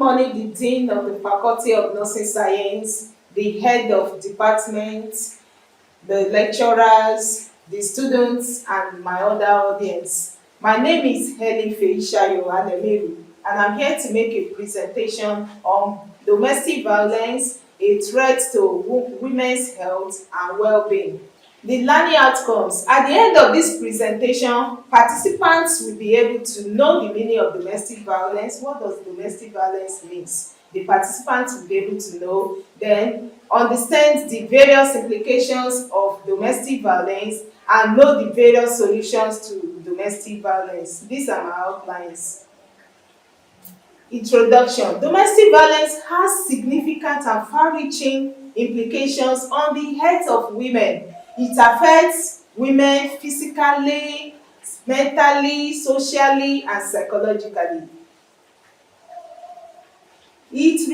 morning, the Dean of the Faculty of Nursing Science, the head of department, the lecturers, the students, and my other audience. My name is Helen Feyisayo Alemeru, and I'm here to make a presentation on domestic violence, a threat to women's health and well-being. The learning outcomes. At the end of this presentation, participants will be able to know the meaning of domestic violence. What does domestic violence mean? The participants will be able to know. Then understand the various implications of domestic violence and know the various solutions to domestic violence. These are my outlines. Introduction. Domestic violence has significant and far-reaching implications on the health of women. It affects women physically, mentally, socially, and psychologically. It is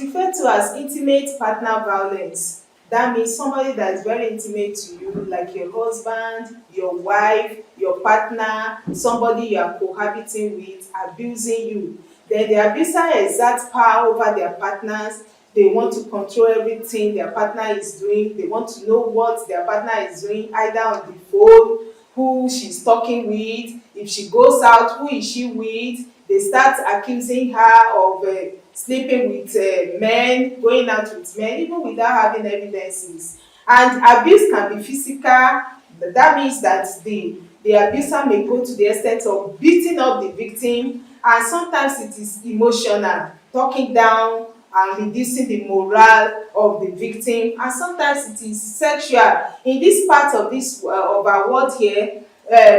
referred to as intimate partner violence. That means somebody that is very intimate to you, like your husband, your wife, your partner, somebody you are cohabiting with, abusing you. Then the abuser exerts power over their partners. They want to control everything their partner is doing. They want to know what their partner is doing, either on the phone, who she's talking with, if she goes out, who is she with. They start accusing her of sleeping with men, going out with men, even without having evidences. And abuse can be physical. That means that the abuser may go to the extent of beating up the victim, and sometimes it is emotional, talking down and reducing the morale of the victim, and sometimes it is sexual. In this part of of our world here,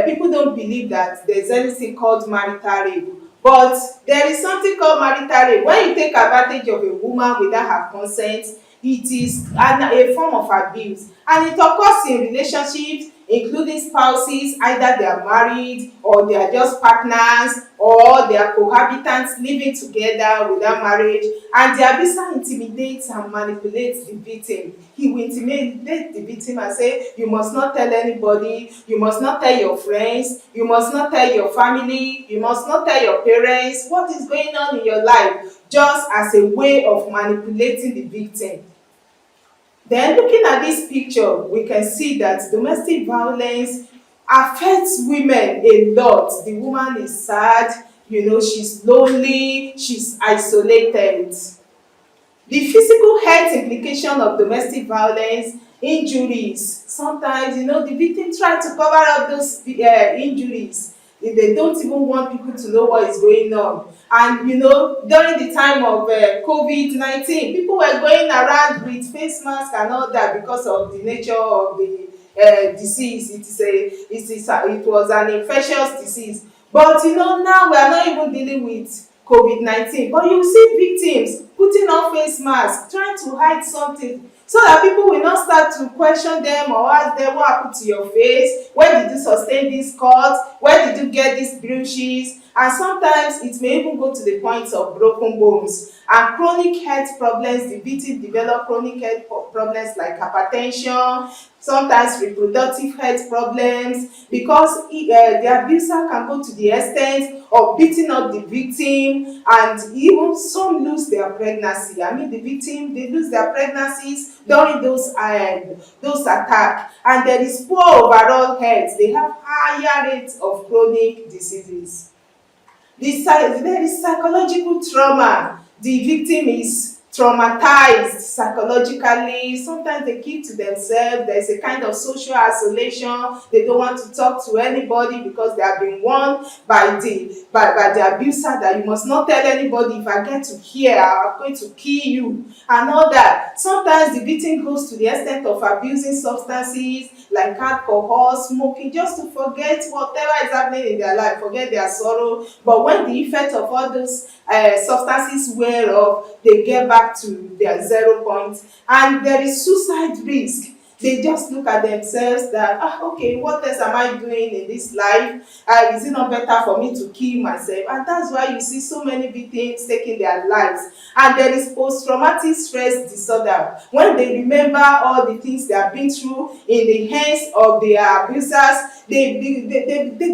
people don't believe that there's anything called marital rape, but there is something called marital rape. When you take advantage of a woman without her consent, it is a form of abuse, and it occurs in relationships including spouses, either they are married or they are just partners or they are cohabitants living together without marriage, and the abuser intimidates and manipulates the victim. He will intimidate the victim and say, you must not tell anybody, you must not tell your friends, you must not tell your family, you must not tell your parents what is going on in your life, just as a way of manipulating the victim. Then looking at this picture, we can see that domestic violence affects women a lot. The woman is sad, she's lonely, she's isolated. The physical health implication of domestic violence, injuries. Sometimes, the victim try to cover up those injuries. They don't even want people to know what is going on. And during the time of COVID-19, people were going around with face masks and all that because of the nature of the disease. It was an infectious disease. But now we are not even dealing with COVID-19. But you see victims putting on face masks, trying to hide something, so that people will not start to question them or ask them, what happened to your face? Where did you sustain this cut? Where did you get these bruises? And sometimes it may even go to the point of broken bones. And chronic health problems, the victim develop chronic health problems like hypertension, sometimes reproductive health problems, because the abuser can go to the extent of beating up the victim, and even some lose their pregnancy. I mean, the victim, they lose their pregnancies during those attacks, and there is poor overall health. They have higher rates of chronic diseases. There is psychological trauma. The victim is traumatized psychologically. Sometimes they keep to themselves. There is a kind of social isolation. They don't want to talk to anybody because they have been warned by the abuser that you must not tell anybody. If I get to hear, I'm going to kill you and all that. Sometimes the victim goes to the extent of abusing substances like alcohol, smoking, just to forget whatever is happening in their life, forget their sorrow. But when the effect of all those substances wear off, they get back to their 0 point, and there is suicide risk. They just look at themselves that, okay, what else am I doing in this life? Is it not better for me to kill myself? And that's why you see so many victims taking their lives. And there is post-traumatic stress disorder. When they remember all the things they have been through in the hands of their abusers, they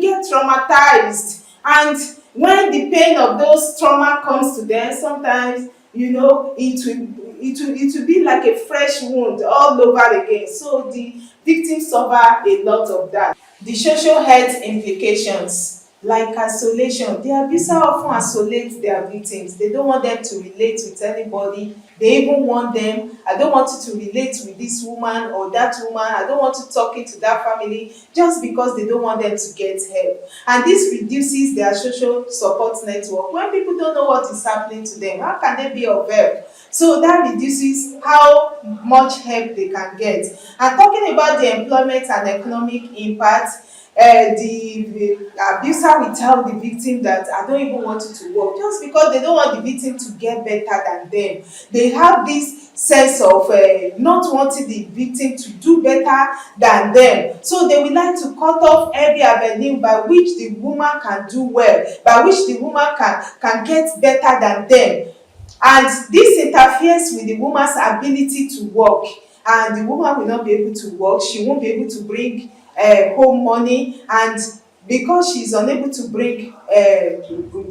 get traumatized. And When the pain of those trauma comes to them, sometimes it will be like a fresh wound all over again. So the victims suffer a lot of that. The social health implications, like isolation. The abuser often isolate their victims. They don't want them to relate with anybody. They even want them, I don't want you to relate with this woman or that woman, I don't want you talking to that family, just because they don't want them to get help. And this reduces their social support network. When people don't know what is happening to them, how can they be of help? So that reduces how much help they can get. And talking about the employment and economic impact, the abuser will tell the victim that I don't even want you to work, just because they don't want the victim to get better than them. They have this sense of not wanting the victim to do better than them. So they will like to cut off every avenue by which the woman can do well, by which the woman can get better than them. And this interferes with the woman's ability to work, and the woman will not be able to work. She won't be able to bring home money, and because she's unable to bring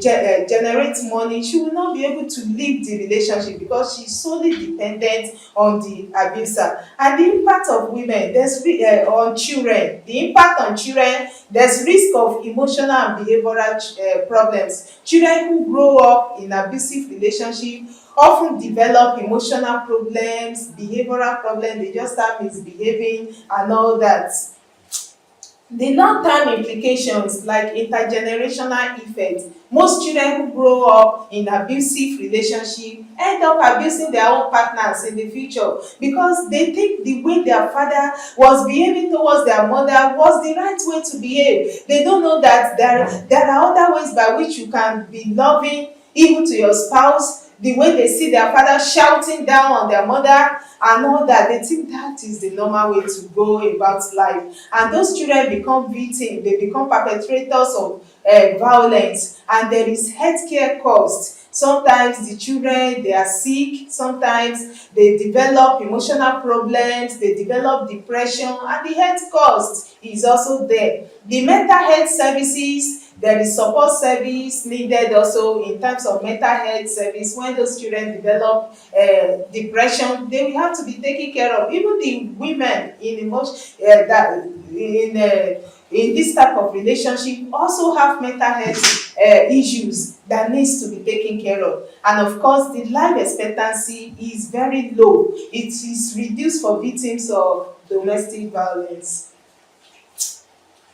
generate money, she will not be able to leave the relationship because she's solely dependent on the abuser. And the impact of women, on children, the impact on children, there's risk of emotional and behavioral problems. Children who grow up in abusive relationship often develop emotional problems, behavioral problems. They just start misbehaving and all that. The long-term implications, like intergenerational effect. Most children who grow up in abusive relationship end up abusing their own partners in the future, because they think the way their father was behaving towards their mother was the right way to behave. They don't know that there are other ways by which you can be loving even to your spouse. The way they see their father shouting down on their mother and all that, they think that is the normal way to go about life. And those children become victims, they become perpetrators of violence, and there is healthcare cost. Sometimes the children, they are sick, sometimes they develop emotional problems, they develop depression, and the health cost is also there. The mental health services, there is support service needed also in terms of mental health service. When those children develop depression, they will have to be taken care of. Even the women in this type of relationship also have mental health issues that needs to be taken care of. And of course, the life expectancy is very low. It is reduced for victims of domestic violence.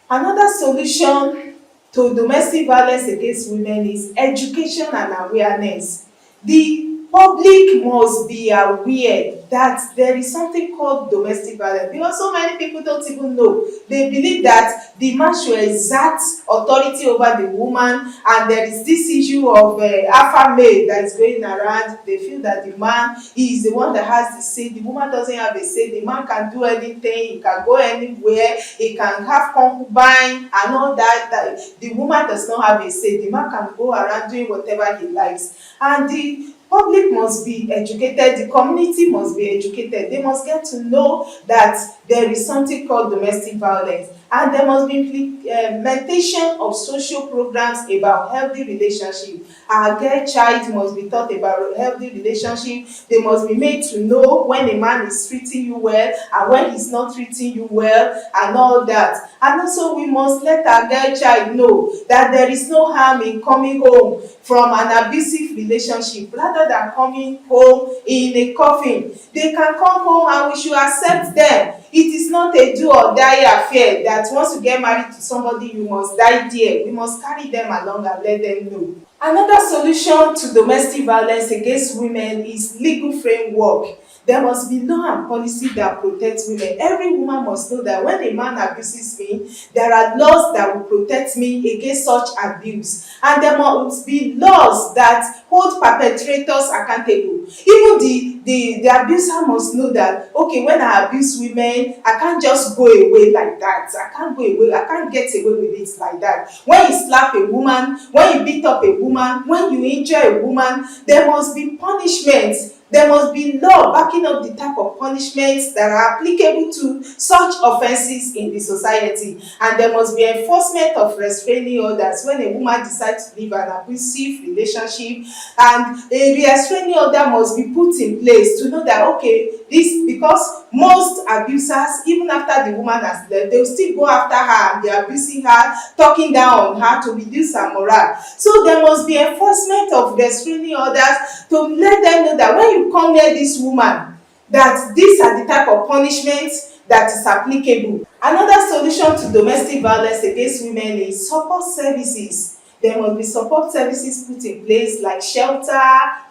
Another solution to domestic violence against women is education and awareness. The public must be aware that there is something called domestic violence, because so many people don't even know. They believe that the man should exert authority over the woman, and there is this issue of alpha male that is going around. They feel that the man is the one that has the say, the woman doesn't have a say. The man can do anything, he can go anywhere, he can have concubine and all that the woman does not have a say. The man can go around doing whatever he likes. And the public must be educated, the community must be educated. They must get to know that there is something called domestic violence, and there must be implementation of social programs about healthy relationship. Our girl child must be taught about healthy relationship. They must be made to know when a man is treating you well and when he's not treating you well and all that. And also we must let our girl child know that there is no harm in coming home from an abusive relationship rather than coming home in a coffin. They can come home and we should accept them. It is not a do or die affair that once you get married to somebody you must die there. We must carry them along and let them know. Another solution to domestic violence against women is legal framework. There must be law and policy that protects women. Every woman must know that when a man abuses me, there are laws that will protect me against such abuse. And there must be laws that hold perpetrators accountable. Even the abuser must know that, okay, when I abuse women, I can't just go away like that. I can't go away, I can't get away with it like that. When you slap a woman, when you beat up a woman, when you injure a woman, there must be punishment There must be law backing up the type of punishments that are applicable to such offences in the society, and there must be enforcement of restraining orders when a woman decides to leave an abusive relationship, and a restraining order must be put in place to know that okay, this, because most abusers, even after the woman has left, they will still go after her and they are abusing her, talking down on her to reduce her morale. So there must be enforcement of restraining orders to let them know that when you come near this woman, that these are the type of punishments that is applicable. Another solution to domestic violence against women is support services. There must be support services put in place like shelter,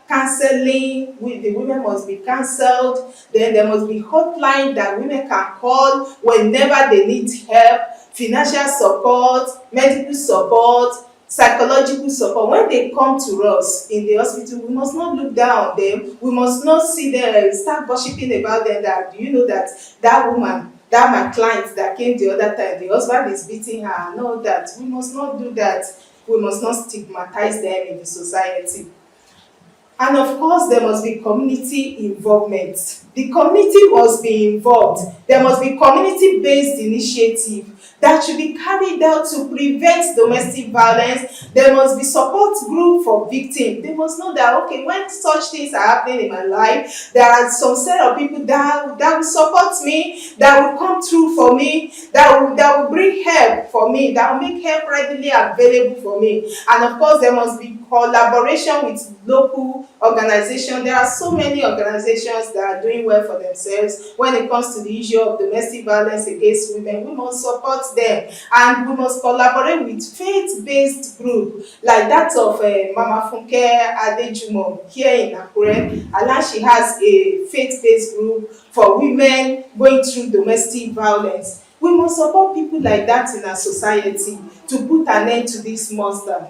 counseling. The women must be counseled. Then there must be hotline that women can call whenever they need help, financial support, medical support, psychological support. When they come to us in the hospital, we must not look down on them. We must not see them start gossiping about them, that do you know that that woman, that my client that came the other time, the husband is beating her and all that. We must not do that. We must not stigmatize them in the society. And of course, there must be community involvement. The community must be involved. There must be community-based initiative that should be carried out to prevent domestic violence. There must be support group for victims. They must know that, okay, when such things are happening in my life, there are some set of people that will support me, that will come through for me, that will bring help for me, that will make help readily available for me. And of course, there must be collaboration with local organizations. There are so many organizations that are doing well for themselves when it comes to the issue of domestic violence against women. We must support them, and we must collaborate with faith-based groups like that of Mama Funke Adejumo here in Akure. And she has a faith-based group for women going through domestic violence. We must support people like that in our society to put an end to this monster.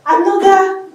Another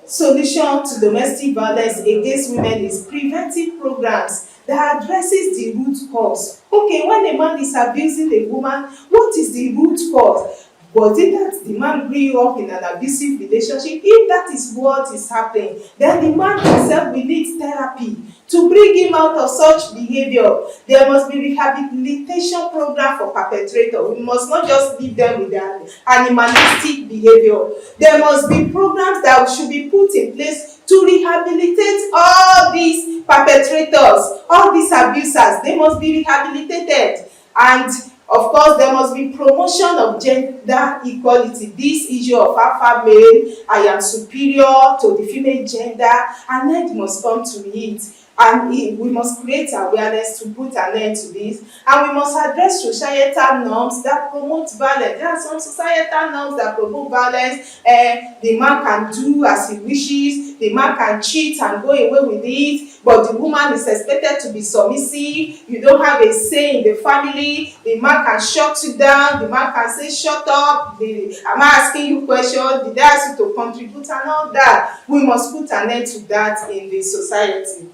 solution to domestic violence against women is preventive programs that addresses the root cause. Okay, when a man is abusing a woman, what is the root cause? Was it that the man grew up in an abusive relationship? If that is what is happening, then the man himself will need therapy to bring him out of such behavior. There must be rehabilitation program for perpetrators. We must not just leave them with their animalistic behavior. There must be programs that should be put in place to rehabilitate all these perpetrators, all these abusers. They must be rehabilitated. And of course, there must be promotion of gender equality. This issue of alpha male, I am superior to the female gender, an end must come to it. And we must create awareness to put an end to this. And we must address societal norms that promote violence. There are some societal norms that promote violence. The man can do as he wishes. The man can cheat and go away with it. But the woman is expected to be submissive. You don't have a say in the family. The man can shut you down. The man can say, shut up. Am I asking you questions? Did I ask you to contribute and all that? We must put an end to that in the society.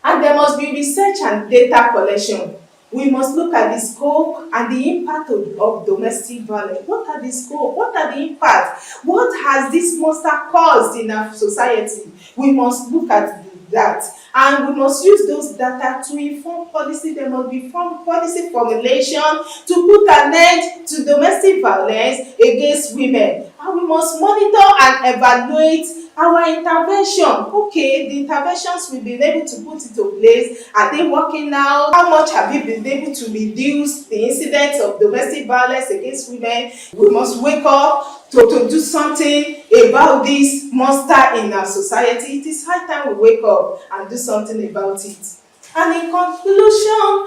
And there must be research and data collection. We must look at the scope and the impact of domestic violence. What are the scope? What are the impacts? What has this monster caused in our society? We must look at that. And we must use those data to inform policy. There must be policy formulation to put an end to domestic violence against women. And we must monitor and evaluate our intervention. Okay, the interventions we've been able to put into place, are they working out? How much have you been able to reduce the incidence of domestic violence against women? We must wake up to do something about this monster in our society. It is high time we wake up and do something about it. And in conclusion,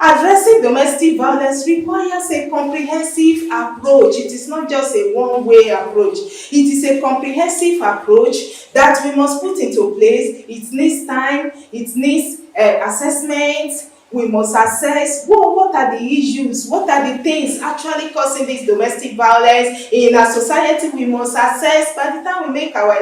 addressing domestic violence requires a comprehensive approach. It is not just a one-way approach. It is a comprehensive approach that we must put into place. It needs time. It needs assessment. We must assess what are the issues, what are the things actually causing this domestic violence in our society. We must assess by the time we make our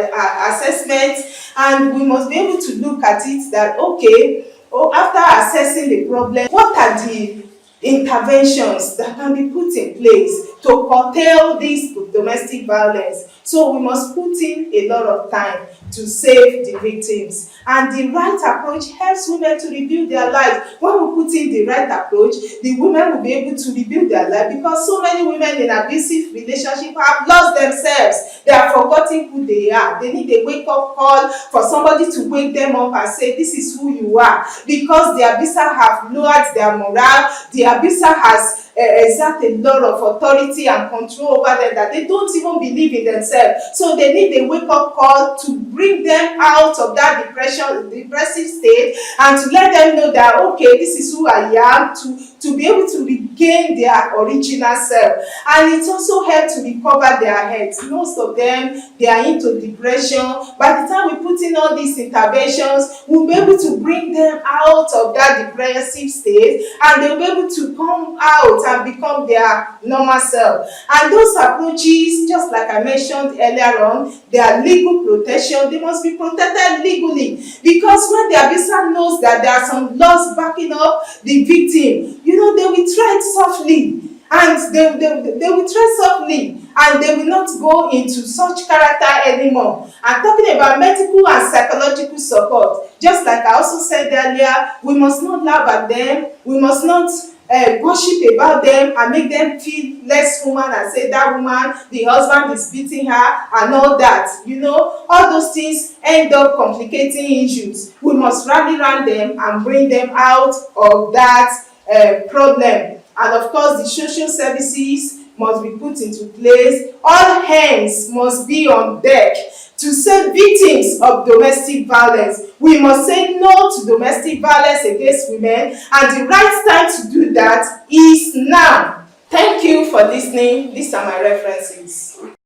assessment, and we must be able to look at it that, okay, after assessing the problem, what are the interventions that can be put in place to curtail this domestic violence? So we must put in a lot of time to save the victims. And the right approach helps women to rebuild their lives. When we put in the right approach, the women will be able to rebuild their life, because so many women in abusive relationship have lost themselves. They have forgotten who they are. They need a wake-up call for somebody to wake them up and say, this is who you are. Because the abuser have lowered their morale, the abuser has exert a lot of authority and control over them that they don't even believe in themselves. So they need a wake-up call to bring them out of that depressive state, and to let them know that, okay, this is who I am, to be able to regain their original self. And it also helps to recover their heads. Most of them, they are into depression. By the time we put in all these interventions, we'll be able to bring them out of that depressive state, and they'll be able to come out and become their normal self. And those approaches, just like I mentioned earlier on, they are legal protection. They must be protected legally, because when the abuser knows that there are some laws backing up the victim, they will tread softly, and they will tread softly, and they will not go into such character anymore. I'm talking about medical and psychological support. Just like I also said earlier, we must not laugh at them. We must not gossip about them and make them feel less human and say that woman, the husband is beating her and all that. All those things end up complicating issues. We must rally around them and bring them out of that problem. And of course, the social services must be put into place. All hands must be on deck to save victims of domestic violence. We must say no to domestic violence against women, and the right time to do that is now. Thank you for listening. These are my references.